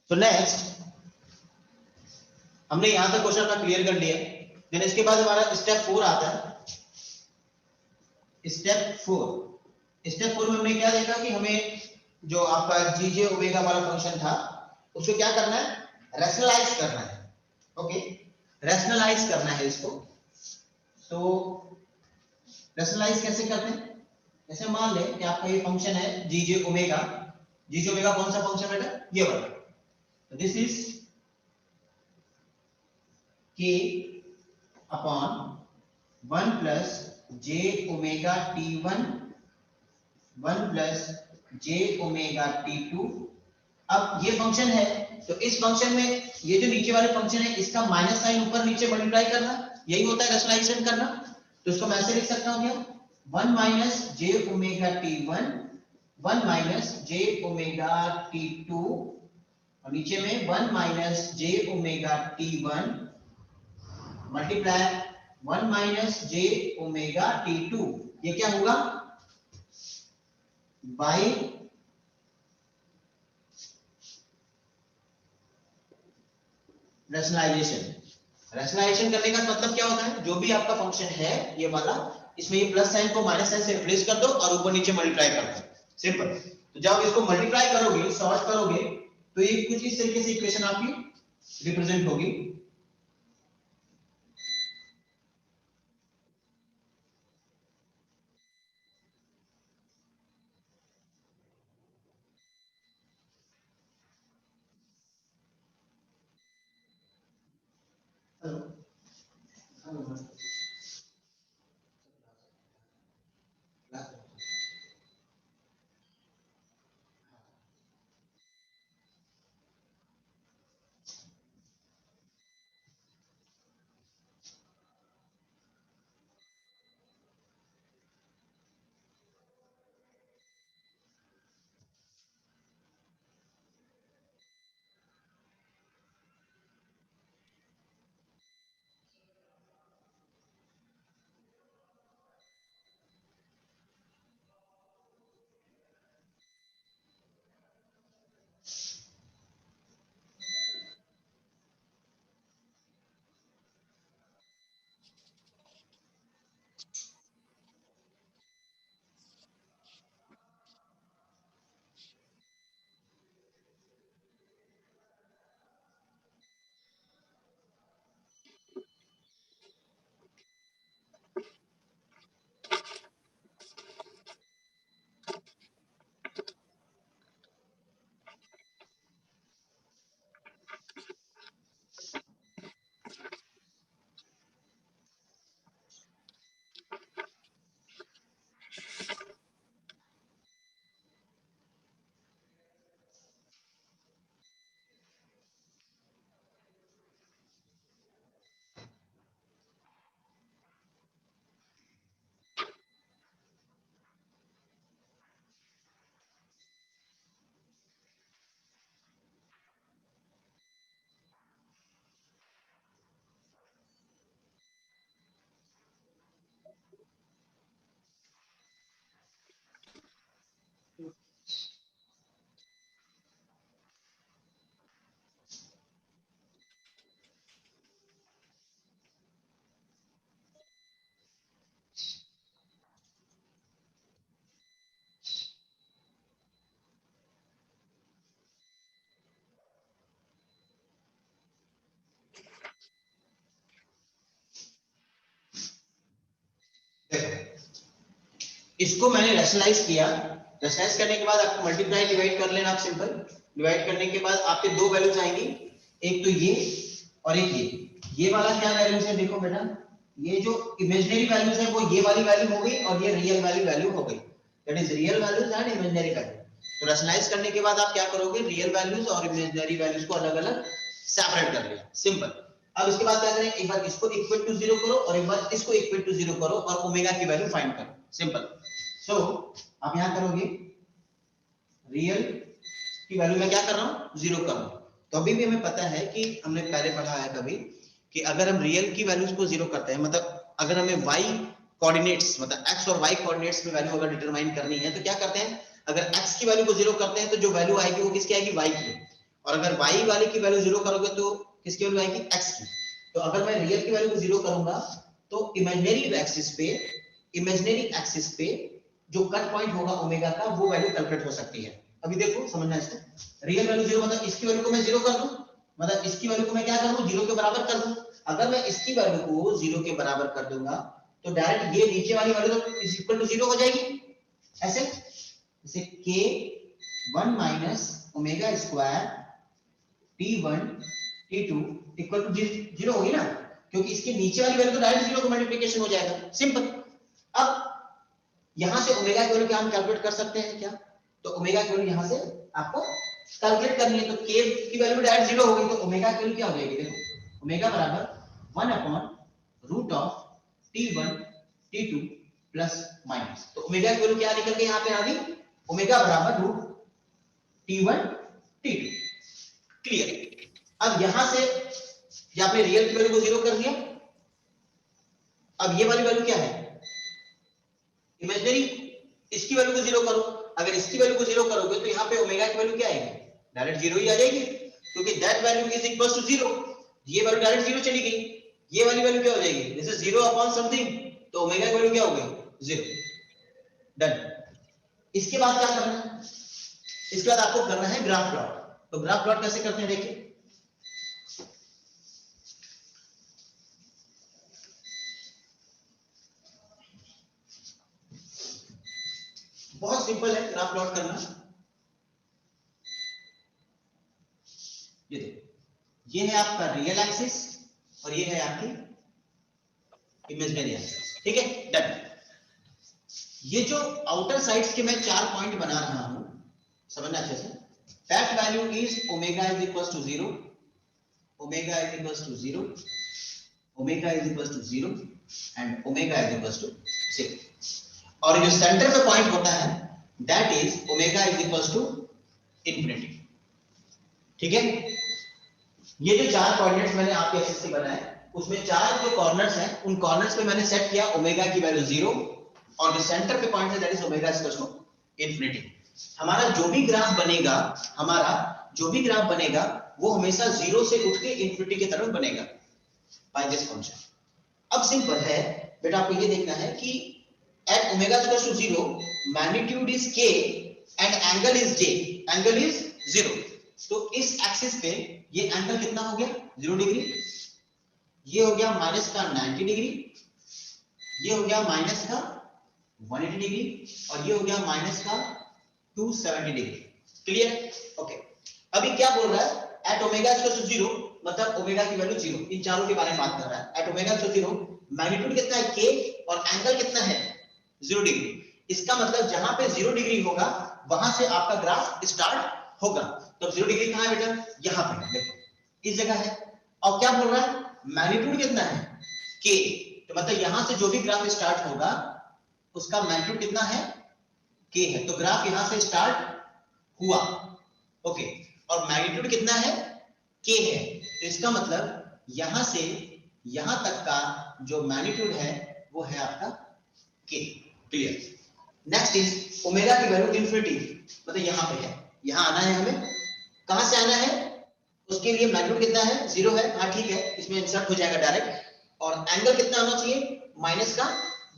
तो नेक्स्ट हमने यहां तक क्वेश्चन अपना क्लियर कर लिया। देन इसके बाद हमारा स्टेप 4 आता है। स्टेप 4 में हमने क्या देखा कि हमें जो आपका जीजे ओमेगा वाला फंक्शन था उसको क्या करना है, रैशनलाइज करना है। ओके, रैशनलाइज करना है इसको। तो रैशनलाइज कैसे करते हैं, जैसे मान लें कि आपका ये फंक्शन है जीजे ओमेगा। जीजे ओमेगा कौन सा फंक्शन बेटा, ये वाला। तो this is k upon 1 plus J omega t1 1 plus J omega t2। अब ये फंक्शन है, तो इस फंक्शन में ये जो नीचे वाले फंक्शन है इसका माइनस साइन ऊपर नीचे मल्टीप्लाई करना, यही होता है रैशनलाइजेशन करना। तो इसको मैं ऐसे लिख सकता हूं क्या, 1 माइनस जे ओमेगा t1 1 माइनस जे ओमेगा t2 और नीचे में 1 माइनस जे ओमेगा t1 मल्टीप्लाई 1 माइनस जे ओमेगा t2। ये क्या होगा, बाई रैशनलाइजेशन। रैशनलाइजेशन करने का मतलब क्या होता है, जो भी आपका फंक्शन है ये वाला, इसमें ये प्लस साइन को माइनस साइन से रिप्लेस कर दो और ऊपर नीचे मल्टीप्लाई कर दो, सिंपल। तो जब इसको मल्टीप्लाई करोगे, सॉल्व करोगे, तो ये कुछ इस तरीके से इक्वेशन आपकी रिप्रेजेंट होगी। इसको मैंने रैशनलाइज किया। रैशनलाइज करने के बाद आपको मल्टीप्लाई डिवाइड कर लेना, आप सिंपल। डिवाइड करने के बाद आपके दो वैल्यूज आएंगी, एक तो ये और एक ये वाला क्या वैल्यूज है, देखो बेटा, ये जो इमेजिनरी वैल्यूज है वो ये वाली वैल्यू हो गई और ये रियल वाली वैल्यू हो गई, that is real values and imaginary value. तो रैशनलाइज करने के बाद आप क्या करोगे, रियल वैल्यूज और इमेजिनरी वैल्यूज को अलग अलग सेपरेट कर लिया, सिंपल। अब इसके बाद क्या करें, एक बार इसको इक्वल टू 0 करो और एक बार इसको इक्वल टू 0 करो और ओमेगा की वैल्यू फाइंड करो, सिंपल। सो आप यहां करोगे रियल की वैल्यू मैं क्या कर रहा हूं, 0 कर रहा हूं। तो अभी भी हमें पता है कि हमने पहले पढ़ा है कभी कि अगर हम रियल की वैल्यूज को 0 करते हैं, मतलब अगर हमें y कोऑर्डिनेट्स मतलब x और y कोऑर्डिनेट्स में वैल्यू अगर डिटरमाइन करनी है तो क्या करते हैं, अगर x की वैल्यू को 0 करते हैं तो जो वैल्यू आएगी वो किसकी आएगी, y की। और अगर y वाले की वैल्यू 0 करोगे तो किसकी वैल्यू आएगी, x की। तो अगर मैं रियल की वैल्यू को 0 करूंगा तो इमेजिनरी एक्सिस पे जो कट पॉइंट होगा ओमेगा का वो वैल्यू कैलकुलेट हो सकती है। अभी देखो समझना इसको, रियल वैल्यू 0 मतलब इसकी वैल्यू को मैं 0 कर दूं, मतलब इसकी वैल्यू को मैं क्या कर दूं, 0 के बराबर कर दूं। अगर मैं इसकी वैल्यू को 0 के बराबर कर दूंगा तो डायरेक्ट ये नीचे वाली वैल्यू तो इज इक्वल टू 0 हो जाएगी। ऐसे जैसे k1 minus omega square t1 t2 equal to 0 होगी ना, क्योंकि इसके नीचे वाली वैल्यू तो डायरेक्ट 0 का मल्टीप्लिकेशन हो जाएगा, सिंपल। अब यहां से ओमेगा की वैल्यू क्या हम कैलकुलेट कर सकते हैं क्या, तो ओमेगा की वैल्यू यहां से आपको कैलकुलेट करनी है, तो k की वैल्यू डायरेक्ट 0 हो गई, तो ओमेगा की वैल्यू क्या हो जाएगी, देखो ओमेगा बराबर 1 upon root of t1 t2 plus minus, तो ओमेगा की वैल्यू क्या निकल के यहां पे आ गई, ओमेगा बराबर रूट t1 t2। क्लियर। अब यहां से ये आपने रियल की वैल्यू को 0 कर दिया, अब ये वाली वैल्यू क्या है, इमेजिनरी, इसकी वैल्यू को 0 करो। अगर इसकी वैल्यू को 0 करोगे तो यहाँ पे ओमेगा की वैल्यू क्या आएगी, डायरेक्ट 0 ही आ जाएगी, क्योंकि that value is equal to 0, ये वैल्यू डायरेक्ट 0 चली गई, ये वाली वैल्यू क्या हो जाएगी, दिस इज 0 अपॉन समथिंग, तो ओमेगा की वैल्यू क्या हो गई, 0। डन। इसके बाद क्या करना है, इसके बाद आपको करना है ग्राफ प्लॉट। तो ग्राफ प्लॉट कैसे करते हैं देखिए, बहुत सिंपल है ग्राफ प्लॉट करना। ये देखो, ये है आपका रियल एक्सिस और ये है आपकी इमेजिनरी एक्सिस, ठीक है, डन। ये जो आउटर साइड्स के मैं 4 पॉइंट बना रहा हूं, समझना अच्छे से, that value is omega is equal to 0, omega is equal to 0, omega is equal to 0 and omega is equal to 0। और जो सेंटर पे पॉइंट होता है that is omega is equal to infinity, ठीक है। ये जो 4 कोऑर्डिनेट्स मैंने आपके एक्सिस से बनाए, उसमें 4 जो कॉर्नर्स हैं उन कॉर्नर्स पे मैंने सेट किया ओमेगा की वैल्यू 0 और जो सेंटर पे पॉइंट है that is omega is equal to infinity. हमारा जो भी ग्राफ बनेगा, हमारा जो भी ग्राफ बनेगा वो हमेशा 0 से उठ के इंफिनिटी की तरफ बनेगा बाय दिस कॉन्सेप्ट। अब सिंपल है बेटा, आपको ये देखना है कि at omega is equal to 0 magnitude is k and angle is j, angle is 0। तो इस एक्सिस पे ये एंगल कितना हो गया, 0 डिग्री, ये हो गया माइनस का 90 डिग्री, ये हो गया माइनस का 180 डिग्री और ये हो गया माइनस का 270 डिग्री। Clear, okay. अभी क्या बोल रहा है, एट ओमेगा इक्वल टू 0 मतलब ओमेगा की वैल्यू 0, इन चारों के बारे में बात कर रहा है। At omega equal to 0 magnitude कितना है k और एंगल कितना है 0 डिग्री। इसका मतलब जहां पे 0 डिग्री होगा वहां से आपका ग्राफ स्टार्ट होगा। तो 0 डिग्री कहां है बेटा, यहां पे देखो इस जगह है। और क्या बोल रहा है, मैग्नीट्यूड कितना है k, तो मतलब यहां से जो भी ग्राफ स्टार्ट होगा उसका मैग्नीट्यूड कितना है, k है। तो ग्राफ यहां से स्टार्ट हुआ, ओके, और मैग्नीट्यूड कितना है, k है। तो इसका मतलब यहां से यहां तक का जो मैग्नीट्यूड है वो है आपका k। Clear. Next is omega की वैल्यू इंफिनिटी, मतलब यहां पे है, यहां आना है हमें। कहां से आना है, उसके लिए मैग्नीट्यूड कितना है, 0 है, हाँ ठीक है, इसमें इंसर्ट हो जाएगा डायरेक्ट। और एंगल कितना होना चाहिए, माइनस का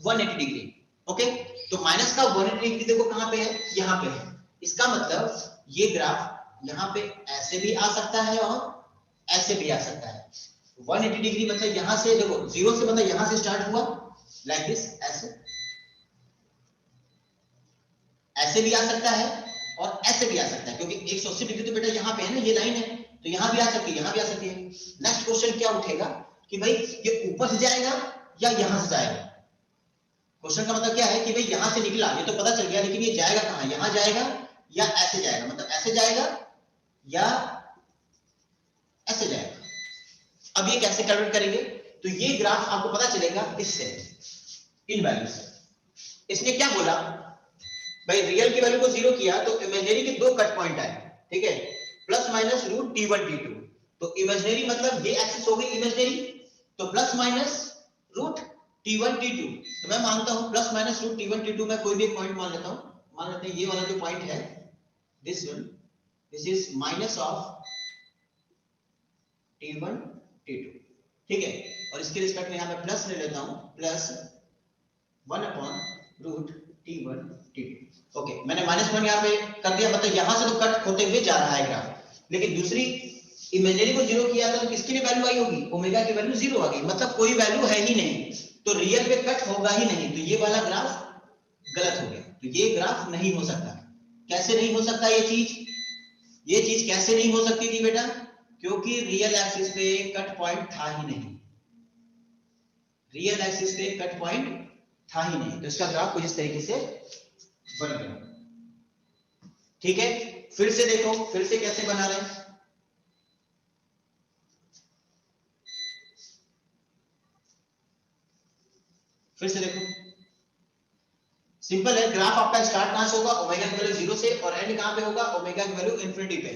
180 डिग्री, ओके। तो माइनस का 180 डिग्री देखो कहां पे है, यहां पे है। इसका मतलब ये ग्राफ यहां पे ऐसे भी आ सकता है और ऐसे भी आ सकता है। 180 डिग्री मतलब यहां से देखो 0 से मतलब यहां से स्टार्ट हुआ लाइक दिस, ऐसे भी आ सकता है और ऐसे भी आ सकता है, क्योंकि 180 डिग्री तो बेटा यहाँ पे है ना, ये लाइन है, तो यहाँ भी आ सकती है, यहाँ भी आ सकती है। नेक्स्ट क्वेश्चन क्या उठेगा कि भाई ये ऊपर से जाएगा या यहाँ से जाएगा। क्वेश्चन का मतलब क्या है कि भाई यहाँ से निकला ये तो पता चल गया, लेकिन ये जाएगा कहाँ, यहाँ जाएगा या ऐसे जाएगा, मतलब ऐसे जाएगा या ऐसे जाएगा। अब ये कैसे कैलकुलेट करेंगे, तो ये ग्राफ आपको पता चलेगा इससे, इन वैल्यू से। इसने क्या बोला भाई, रियल की वैल्यू को 0 किया तो इमेजिनरी के 2 कट पॉइंट आए, ठीक है, plus minus root t1 t2। तो इमेजिनरी मतलब ये एक्सिस हो गई इमेजिनरी, तो plus minus root t1 t2। तो मैं मानता हूं plus minus root t1 t2, मैं कोई भी एक पॉइंट मान लेता हूं, मान लेते हैं ये वाला जो पॉइंट है this one, this is minus of T1 T2, ठीक है। और इसके रिस्पेक्ट में यहाँ पे प्लस ले लेता हूँ, प्लस 1/√T1 T2। ओके, मैंने -1 यहाँ पे कर दिया, मतलब यहाँ से तो कट होते हुए जा रहा है ग्राफ, लेकिन दूसरी इमेजिनरी को जीरो किया था तो किसकी वैल्यू आई होगी, ओमेगा की वैल्यू जीरो आ गई, मतलब कोई वैल्यू है ही नहीं, तो रियल पे कट होगा ही नहीं, तो ये वाला ग्राफ गलत हो गया, तो ये ग्राफ नहीं हो सकता। कैसे नहीं हो सकता ये चीज कैसे नहीं हो सकती थी बेटा, क्योंकि रियल एक्सिस पे कट पॉइंट था ही नहीं, रियल एक्सिस पे कट पॉइंट था ही नहीं, तो इसका ग्राफ कुछ इस तरीके से बन गया, ठीक है। फिर से देखो, फिर से कैसे बना रहे हैं, फिर से देखो, सिंपल है, ग्राफ आपका स्टार्ट कहां से होगा, ओमेगा की वैल्यू 0 से, और एंड कहां पे होगा, ओमेगा की वैल्यू इंफिनिटी पे।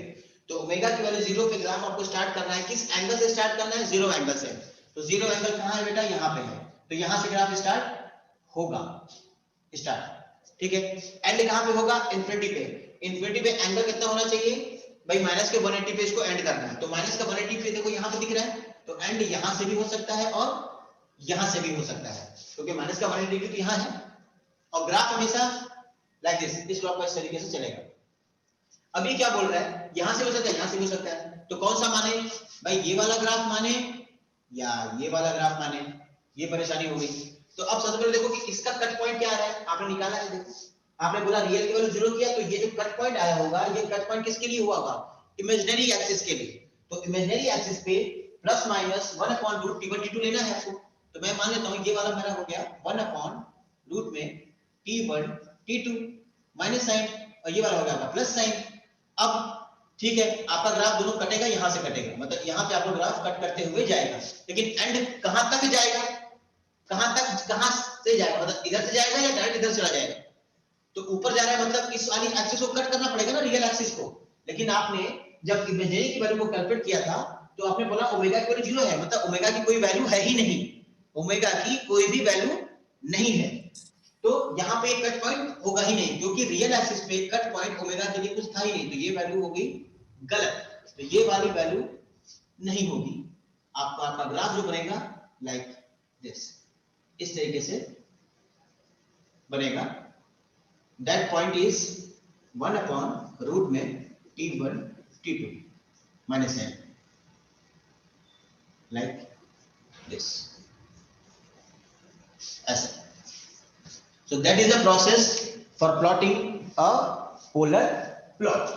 तो ओमेगा की वैल्यू 0 पे ग्राफ आपको स्टार्ट करना है, किस एंगल से स्टार्ट करना है, 0 एंगल से। तो 0 एंगल कहां है बेटा, यहां पे है, तो यहां से ग्राफ स्टार्ट होगा, स्टार्ट, ठीक है। एंड कहां पे होगा, इंफिनिटी पे। इंफिनिटी पे एंगल कितना होना चाहिए भाई, माइनस के 180 पे इसको एंड करना है, तो माइनस का 180 पे देखो यहां पे दिख रहा है, तो एंड यहां से भी हो सकता है और यहां से भी हो सकता है, क्योंकि माइनस का 180 तो यहां है, और ग्राफ हमेशा लाइक दिस, इस क्लॉकवाइज तरीके से चलेगा। अब ये क्या बोल रहा है, यहां से हो सकता है, यहां से भी हो सकता है, तो कौन सा माने भाई, ये वाला ग्राफ माने या ये वाला ग्राफ माने, ये परेशानी हो गई। तो अब सबसे पहले देखो कि इसका कट पॉइंट क्या आ रहा है, आपने निकाला है, देखो आपने बोला रियल की वैल्यू 0 किया, तो ये जो कट पॉइंट आया होगा, ये कट पॉइंट किसके लिए हुआ होगा, इमेजिनरी एक्सिस के लिए। तो इमेजिनरी एक्सिस पे प्लस माइनस 1/√T1 T2 लेना है आपको, तो मैं मान लेता हूं ये वाला मेरा हो गया 1/रूट में T1 T2 माइनस साइन, और ये वाला हो गया प्लस साइन। अब ठीक है, आपका ग्राफ दोनों कटेगा, यहां से कटेगा, मतलब यहां पे आपका ग्राफ कट करते हुए जाएगा, लेकिन एंड कहां तक जाएगा, कहां तक, कहां से जाएगा, मतलब इधर से जाएगा या डायरेक्ट इधर चला जाएगा, तो ऊपर जा रहा है, मतलब इस वाली एक्सिस को कट करना पड़ेगा ना, रियल एक्सिस को। लेकिन आपने जब इमेजिनरी की वैल्यू को कैलकुलेट किया था, तो आपने बोला ओमेगा की वैल्यू 0 है, मतलब ओमेगा की कोई वैल्यू है ही नहीं, ओमेगा की कोई भी वैल्यू नहीं है, तो यहाँ पे कट पॉइंट होगा ही नहीं, क्योंकि रियल एक्सिस पे कट पॉइंट ओमेगा के लिए कुछ था ही नहीं, तो ये वैल्यू हो गई गलत, तो ये वाली वैल्यू नहीं होगी। आपका ग्राफ जो बनेगा लाइक दिस, इस तरीके से बनेगा, दैट पॉइंट इज 1/रूट में T1 T2 minus n, like this, ऐसा। So that is the process for plotting a polar plot.